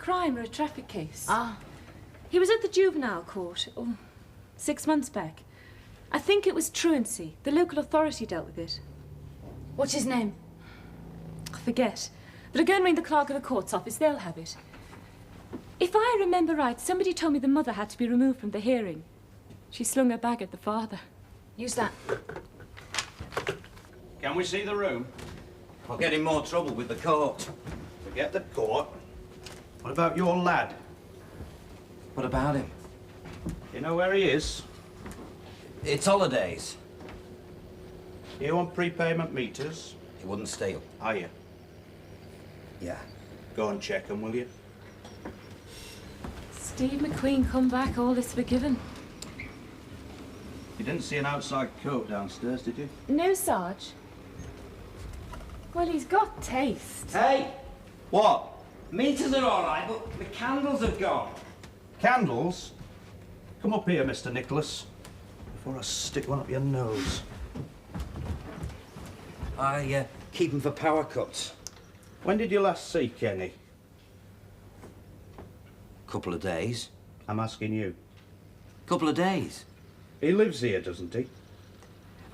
Crime or a traffic case. Ah. He was at the juvenile court 6 months back. I think it was truancy. The local authority dealt with it. What's his name? I forget. But I'll go and ring the clerk of the court's office. They'll have it. If I remember right, somebody told me the mother had to be removed from the hearing. She slung her bag at the father. Use that. Can we see the room? I'll get in more trouble with the court. Forget the court. What about your lad? What about him? You know where he is? It's holidays. You on prepayment meters? He wouldn't steal. Are you? Yeah. Go and check them, will you? Steve McQueen come back, all is forgiven. You didn't see an outside coat downstairs, did you? No, Sarge. Well, he's got taste. Hey! What? Meters are all right, but the candles have gone. Candles? Come up here, Mr. Nicholas, before I stick one up your nose. I keep them for power cuts. When did you last see Kenny? Couple of days. I'm asking you. Couple of days. He lives here, doesn't he?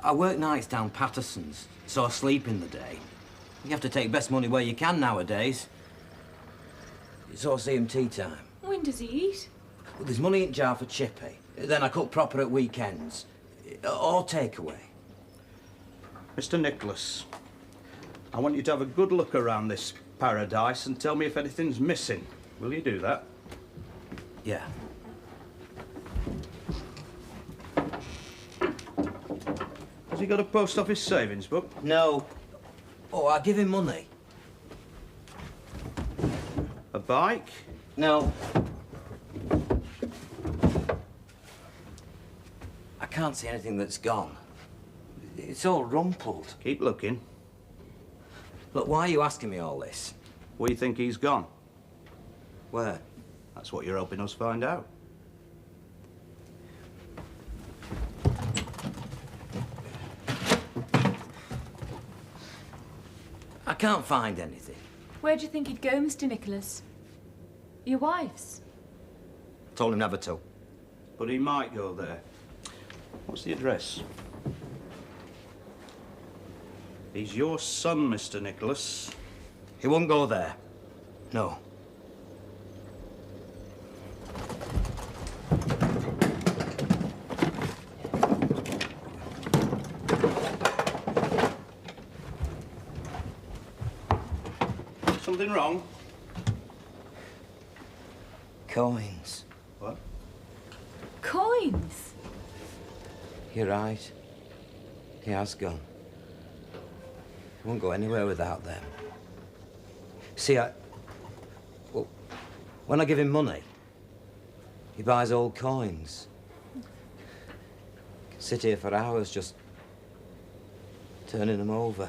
I work nights down Patterson's, so I sleep in the day. You have to take best money where you can nowadays. So I see him tea time. When does he eat? Well, there's money in jar for chippy. Then I cook proper at weekends. Or takeaway. Mr. Nicholas, I want you to have a good look around this paradise and tell me if anything's missing. Will you do that? Yeah. Has he got a post office savings book? No. Oh, I give him money. A bike? No. I can't see anything that's gone. It's all rumpled. Keep looking. Look, why are you asking me all this? Where do you think he's gone? Where? That's what you're helping us find out. I can't find anything. Where do you think he'd go, Mr. Nicholas? Your wife's? Told him never to. But he might go there. What's the address? He's your son, Mr. Nicholas. He won't go there. No. Something wrong? Coins. What? Coins? You're right. He has gone. He won't go anywhere without them. See, well, when I give him money, he buys old coins. Can sit here for hours just turning them over.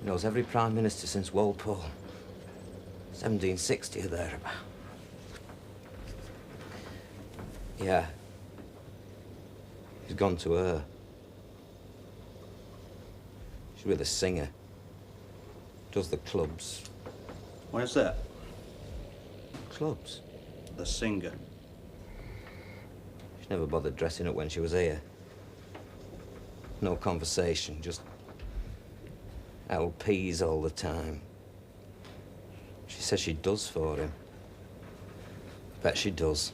He knows every Prime Minister since Walpole. 1760 or thereabout. Yeah. He's gone to her. She's with a singer. Does the clubs. Where's that? Clubs? The singer. She never bothered dressing up when she was here. No conversation, just LPs all the time. She says she does for him. Bet she does.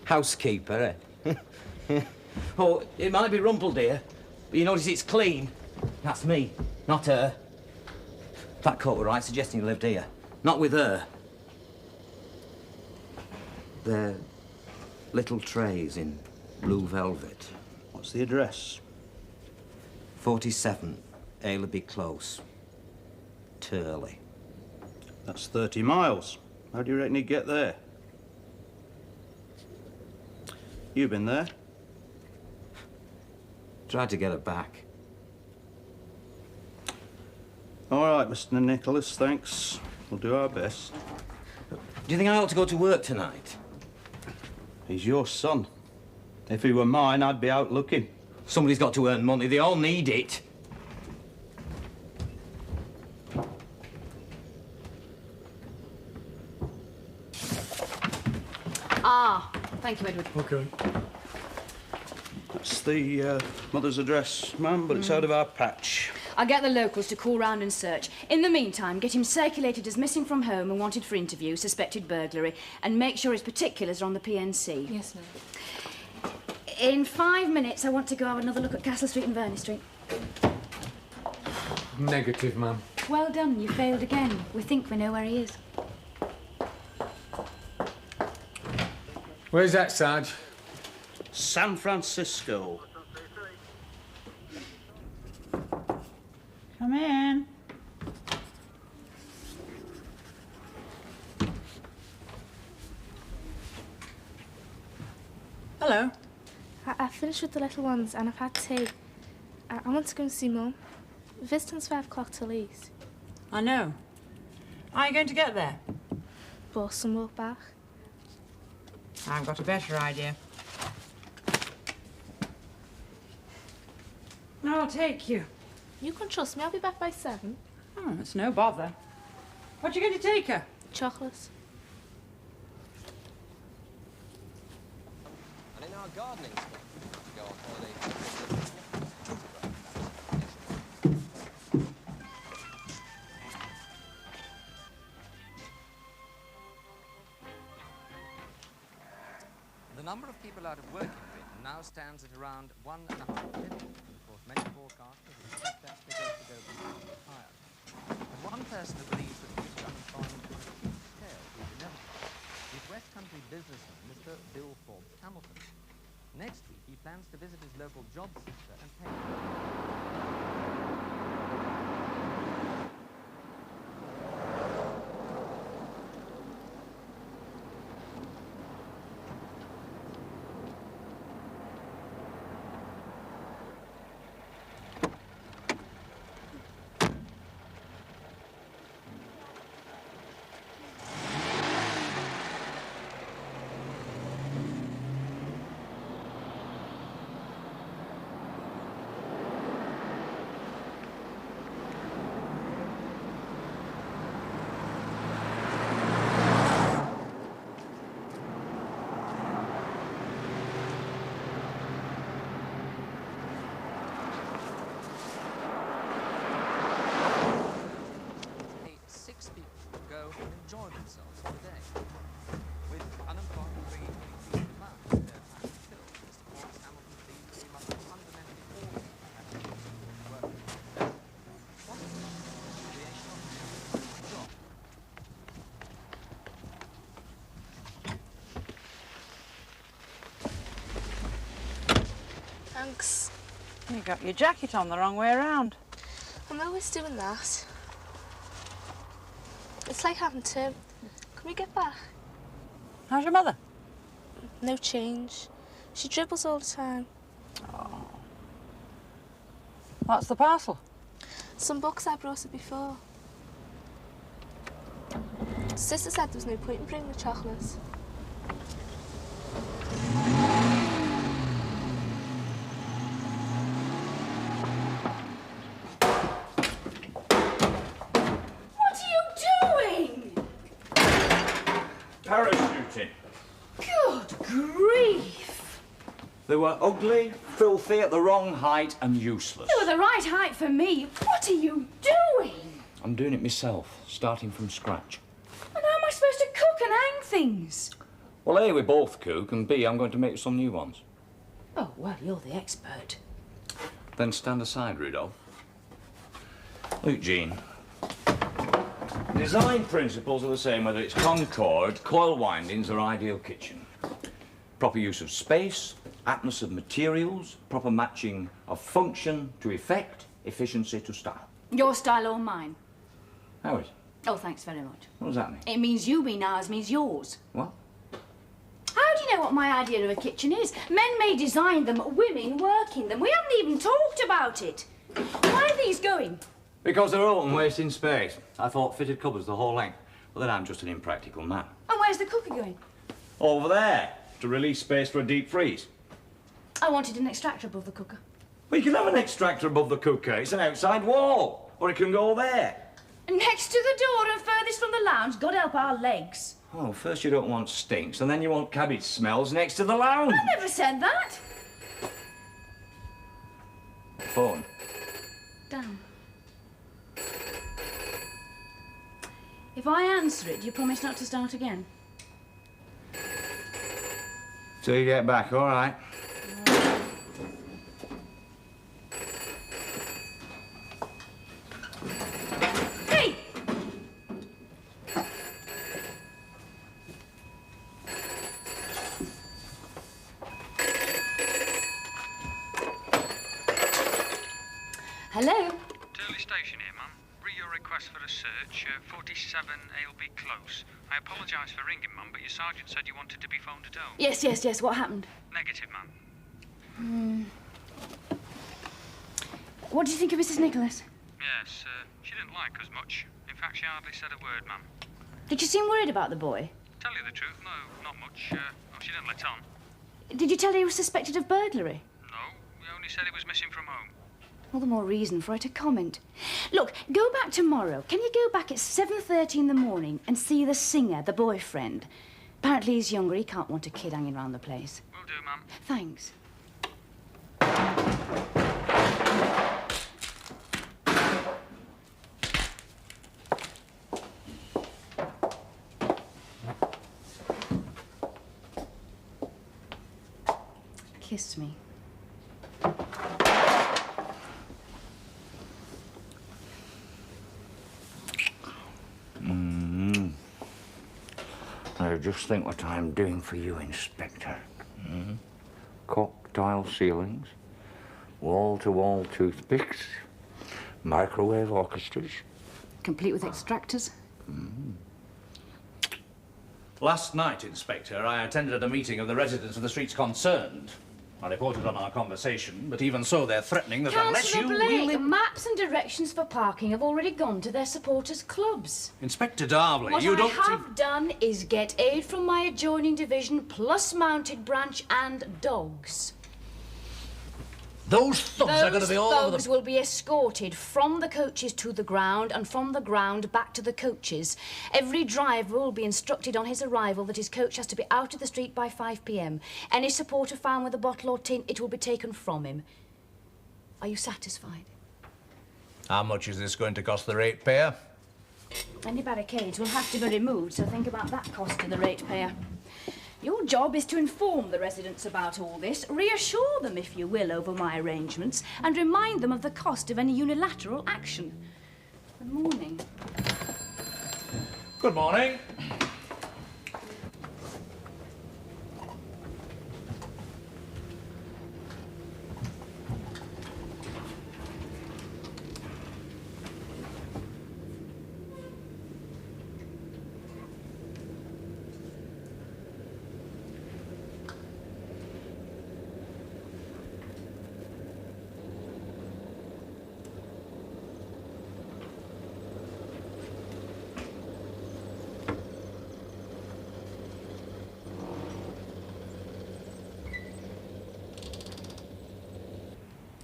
Housekeeper, eh? Oh, it might be rumpled here, but you notice it's clean. That's me, not her. That coat were right, suggesting he lived here. Not with her. They're little trays in blue velvet. What's the address? 47, Ailerby Close. Turley. That's 30 miles. How do you reckon he'd get there? You been there? Tried to get her back. All right, Mr. Nicholas, thanks. We'll do our best. Do you think I ought to go to work tonight? He's your son. If he were mine, I'd be out looking. Somebody's got to earn money. They all need it. Ah, thank you, Edward. OK. That's the mother's address, ma'am, but it's out of our patch. I'll get the locals to call round and search. In the meantime, get him circulated as missing from home and wanted for interview, suspected burglary, and make sure his particulars are on the PNC. Yes, ma'am. In 5 minutes, I want to go have another look at Castle Street and Verney Street. Negative, ma'am. Well done, you failed again. We think we know where he is. Where's that, Sarge? San Francisco. Come in. Hello. I finished with the little ones and I've had tea. I want to go and see Mum. Visiting's 5 o'clock till East. I know. Are you going to get there? Bus and walk back. I've got a better idea. I'll take you. You can trust me, I'll be back by 7. Oh, it's no bother. What you going to take her? Chocolates. And in our gardening stuff, to go on holiday. The number of people out of work in Britain now stands at around 1.5 million. Of course, many forecasters expect that figure to go much higher. And one person who believes that future unemployment will scale is inevitable is West Country businessman Mr. Bill Forbes Hamilton. Next week, he plans to visit his local job centre and pay. Enjoy themselves for the day. With unemployment rate increasing demand, their time to kill, Mr. Forbes Hamilton believes we must fundamentally alter attitudes to work. What is the creation of a job? Thanks. You got your jacket on the wrong way around. I'm always doing that. It's like having 2. Can we get back? How's your mother? No change. She dribbles all the time. Oh. What's the parcel? Some books I brought her before. Sister said there was no point in bringing the chocolates. Parachuting. Good grief! They were ugly, filthy, at the wrong height and useless. You were the right height for me. What are you doing? I'm doing it myself, starting from scratch. And how am I supposed to cook and hang things? Well, A, we both cook, and B, I'm going to make some new ones. Oh, well, you're the expert. Then stand aside, Rudolph. Look, Jean. Design principles are the same whether it's Concord, coil windings, or ideal kitchen. Proper use of space, aptness of materials, proper matching of function to effect, efficiency to style. Your style or mine? How is it? Oh, thanks very much. What does that mean? It means you mean ours means yours. What? How do you know what my idea of a kitchen is? Men may design them, women work in them. We haven't even talked about it. Why are these going? Because they're old and wasting space. I thought fitted cupboards the whole length. But then I'm just an impractical man. And where's the cooker going? Over there, to release space for a deep freeze. I wanted an extractor above the cooker. Well, you can have an extractor above the cooker. It's an outside wall. Or it can go there. Next to the door and furthest from the lounge. God help our legs. Oh, first you don't want stinks, and then you want cabbage smells next to the lounge. I never said that. Phone. Down. If I answer it, do you promise not to start again? Till you get back, all right. Hey! Hello? Turley Station here, ma'am. Read your request for a search, 47 Ailby Close. I apologise for ringing, ma'am, but your sergeant said you wanted to be phoned at home. Yes, yes, yes. What happened? Negative, ma'am. What do you think of Mrs. Nicholas? Yes, she didn't like us much. In fact, she hardly said a word, ma'am. Did you seem worried about the boy? Tell you the truth, no, not much. She didn't let on. Did you tell her he was suspected of burglary? No, we only said he was missing from home. All the more reason for her to comment. Look, go back tomorrow. Can you go back at 7:30 in the morning and see the singer, the boyfriend? Apparently he's younger. He can't want a kid hanging around the place. Will do, ma'am. Thanks. Kiss me. I just think what I'm doing for you, Inspector. Cocktail ceilings, wall-to-wall toothpicks, microwave orchestras. Complete with extractors? Last night, Inspector, I attended a meeting of the residents of the streets concerned. I reported on our conversation, but even so, they're threatening that unless you Councillor Blake, really... maps and directions for parking have already gone to their supporters' clubs. Inspector Darbley, What you I don't... have done is get aid from my adjoining division, plus mounted branch and dogs. Those thugs are going to be all over Those the... will be escorted from the coaches to the ground and from the ground back to the coaches. Every driver will be instructed on his arrival that his coach has to be out of the street by 5 p.m. Any supporter found with a bottle or tin, it will be taken from him. Are you satisfied? How much is this going to cost the ratepayer? Any barricades will have to be removed, so think about that cost to the ratepayer. Your job is to inform the residents about all this, reassure them, if you will, over my arrangements, and remind them of the cost of any unilateral action. Good morning. Good morning.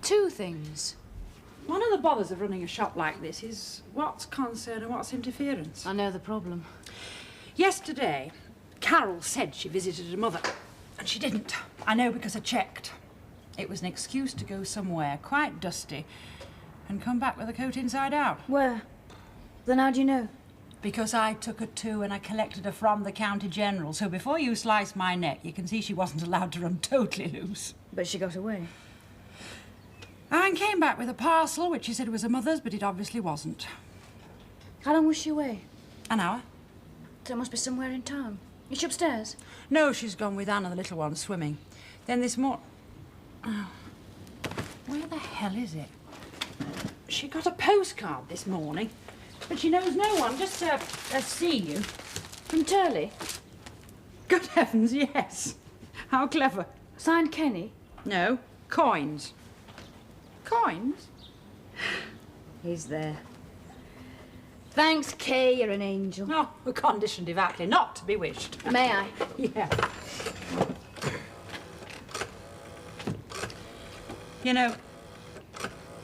Two things. One of the bothers of running a shop like this is what's concern and what's interference. I know the problem. Yesterday, Carol said she visited her mother, and she didn't. I know because I checked. It was an excuse to go somewhere quite dusty and come back with a coat inside out. Where? Then how do you know? Because I took her to and I collected her from the County General, so before you slice my neck, you can see she wasn't allowed to run totally loose. But she got away. And came back with a parcel, which she said was her mother's, but it obviously wasn't. How long was she away? An hour? So it must be somewhere in town. Is she upstairs? No, she's gone with Anna, the little one, swimming. Then this morning... Oh, where the hell is it? She got a postcard this morning, but she knows no one, just see you. From Turley? Good heavens, yes. How clever. Signed Kenny? No, coins. Coins? He's there. Thanks, Kay, you're an angel. Oh, we're conditioned devoutly not to be wished. May I? Yeah. You know,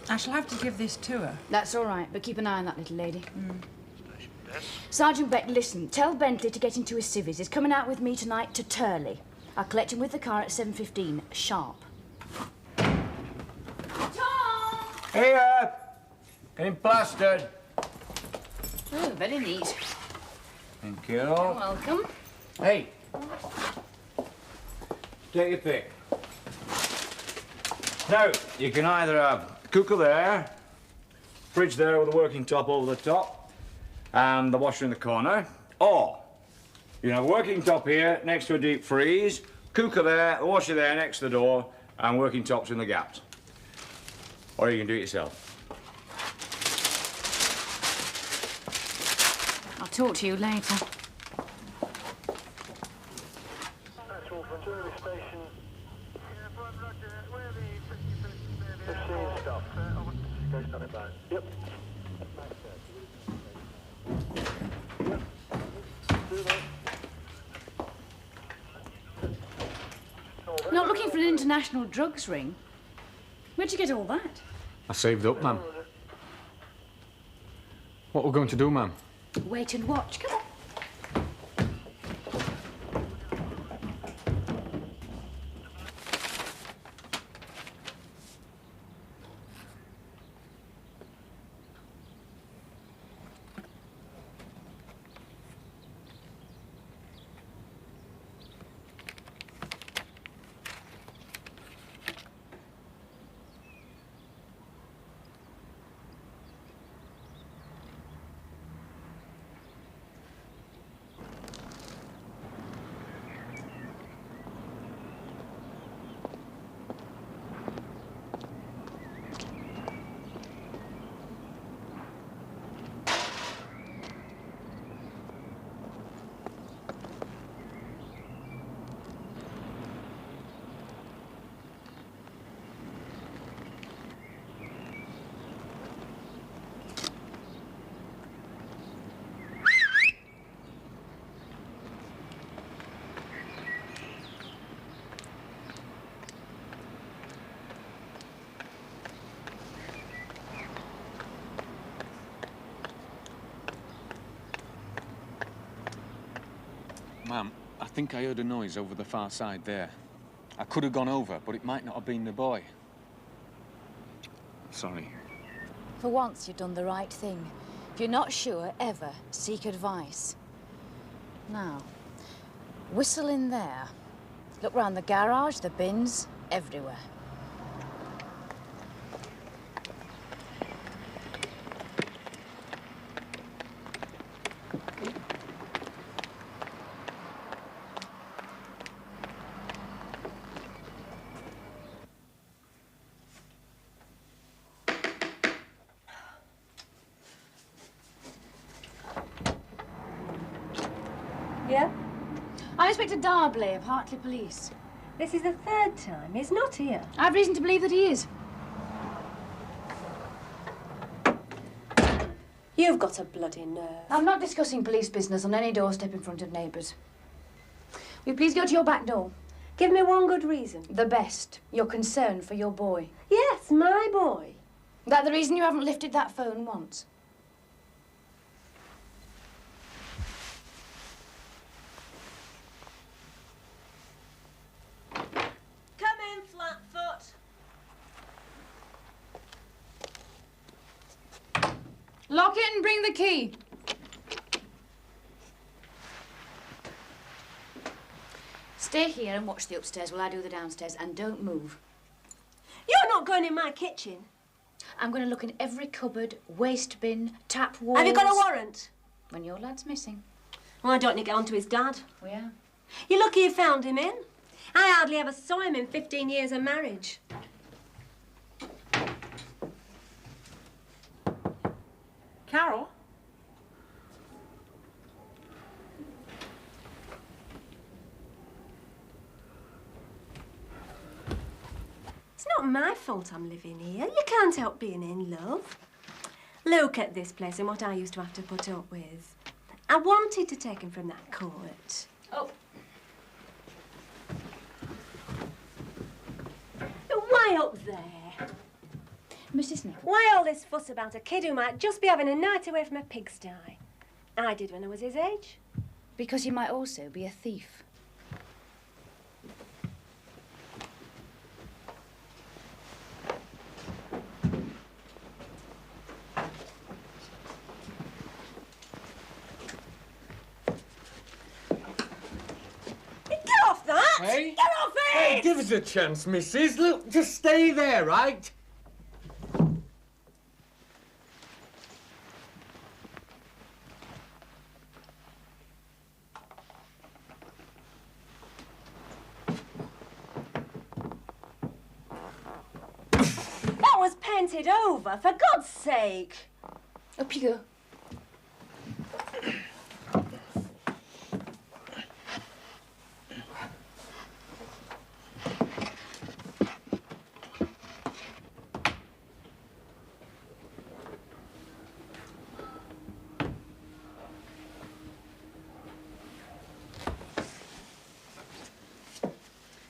I shall have to give this to her. That's all right, but keep an eye on that little lady. Station desk. Sergeant Beck, listen. Tell Bentley to get into his civvies. He's coming out with me tonight to Turley. I'll collect him with the car at 7:15, sharp. Tom! Here! Getting plastered. Oh, very neat. Thank you. You're welcome. Hey. Take your pick. Now, you can either have cooker there, fridge there with a working top over the top, and the washer in the corner, or you can have a working top here next to a deep freeze, cooker there, the washer there next to the door, and working tops in the gaps. Or you can do it yourself. I'll talk to you later. Yep. Not looking for an international drugs ring? Where'd you get all that? I saved up, ma'am. What we're going to do, ma'am? Wait and watch. Come on. Ma'am, I think I heard a noise over the far side there. I could have gone over, but it might not have been the boy. Sorry. For once, you've done the right thing. If you're not sure, ever seek advice. Now, whistle in there. Look round the garage, the bins, everywhere. Yeah? I'm Inspector Darbley of Hartley Police. This is the third time. He's not here. I've reason to believe that he is. You've got a bloody nerve. I'm not discussing police business on any doorstep in front of neighbours. Will you please go to your back door? Give me one good reason. The best. Your concern for your boy. Yes, my boy. That the reason you haven't lifted that phone once? Come in, Flatfoot. Lock it and bring the key. Stay here and watch the upstairs while I do the downstairs, and don't move. You're not going in my kitchen. I'm going to look in every cupboard, waste bin, tap walls. Have you got a warrant? When your lad's missing. Why don't you get on to his dad? We are. You're lucky you found him in. I hardly ever saw him in 15 years of marriage. Carol? It's not my fault I'm living here. You can't help being in love. Look at this place and what I used to have to put up with. I wanted to take him from that court. Oh. Why up there? Mrs. Nichols. Why all this fuss about a kid who might just be having a night away from a pigsty? I did when I was his age. Because he might also be a thief. Get off that! Hey? Get off it! Hey, give us a chance, missus. Look, just stay there, right? That was painted over, for God's sake. Up you go.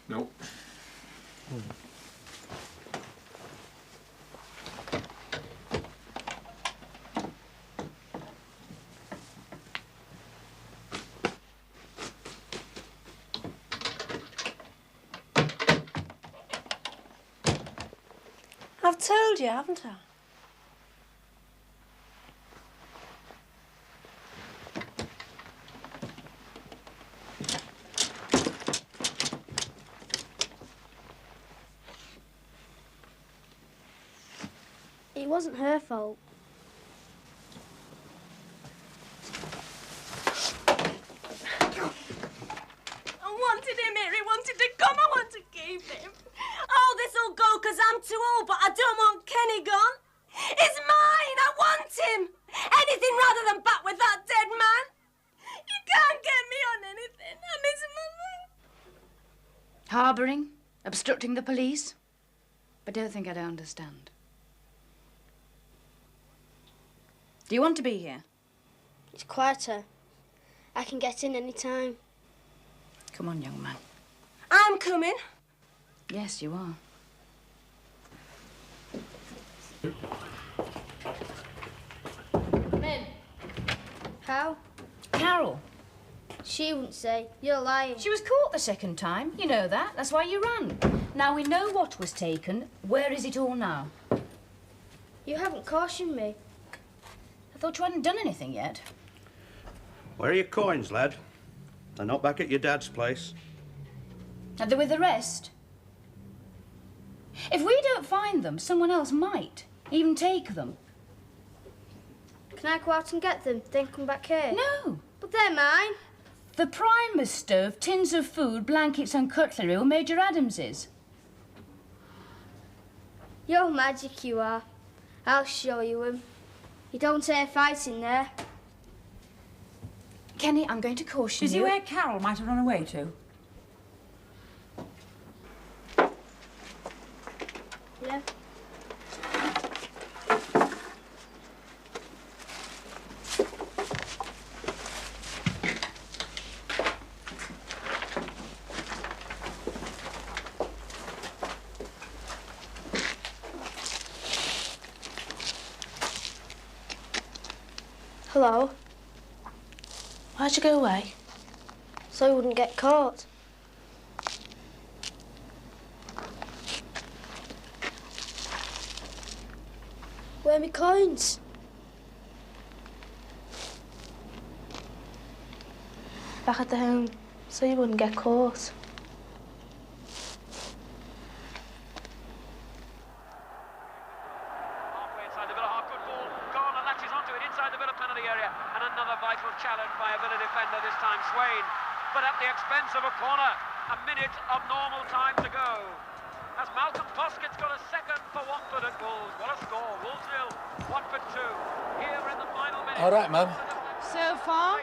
No. I've told you, haven't I? It wasn't her fault. I wanted him here, he wanted to come, I want to keep him. Oh, this'll go 'cause I'm too old, but I don't want Kenny gone. It's mine, I want him. Anything rather than back with that dead man. You can't get me on anything, I'm his mother. Harbouring, obstructing the police. But don't think I don't understand. Do you want to be here? It's quieter. I can get in any time. Come on, young man. I'm coming. Yes, you are. Come in. How? Carol. She wouldn't say. You're lying. She was caught the second time. You know that. That's why you ran. Now we know what was taken. Where is it all now? You haven't cautioned me. I thought you hadn't done anything yet. Where are your coins, lad? They're not back at your dad's place. Are they with the rest? If we don't find them, someone else might. Even take them. Can I go out and get them, then come back here? No. But they're mine. The primus stove, tins of food, blankets and cutlery were Major Adams's. You're magic, you are. I'll show you him. You don't hear fighting there. Kenny, I'm going to caution Is you. he where Carol might have run away to? Yeah. Hello. Why'd you go away? So he wouldn't get caught. Where are my coins? Back at the home, so you wouldn't get caught. Halfway inside the Villa half, good ball. Garner latches onto it inside the Villa penalty area, and another vital challenge by a Villa defender, this time Swain. But at the expense of a corner, a minute of normal time to go. As Malcolm Poskett's got a second for Watford at Wolves. What a score. Wolves nil, Watford 2. Here in the final minute. All right, man. So far?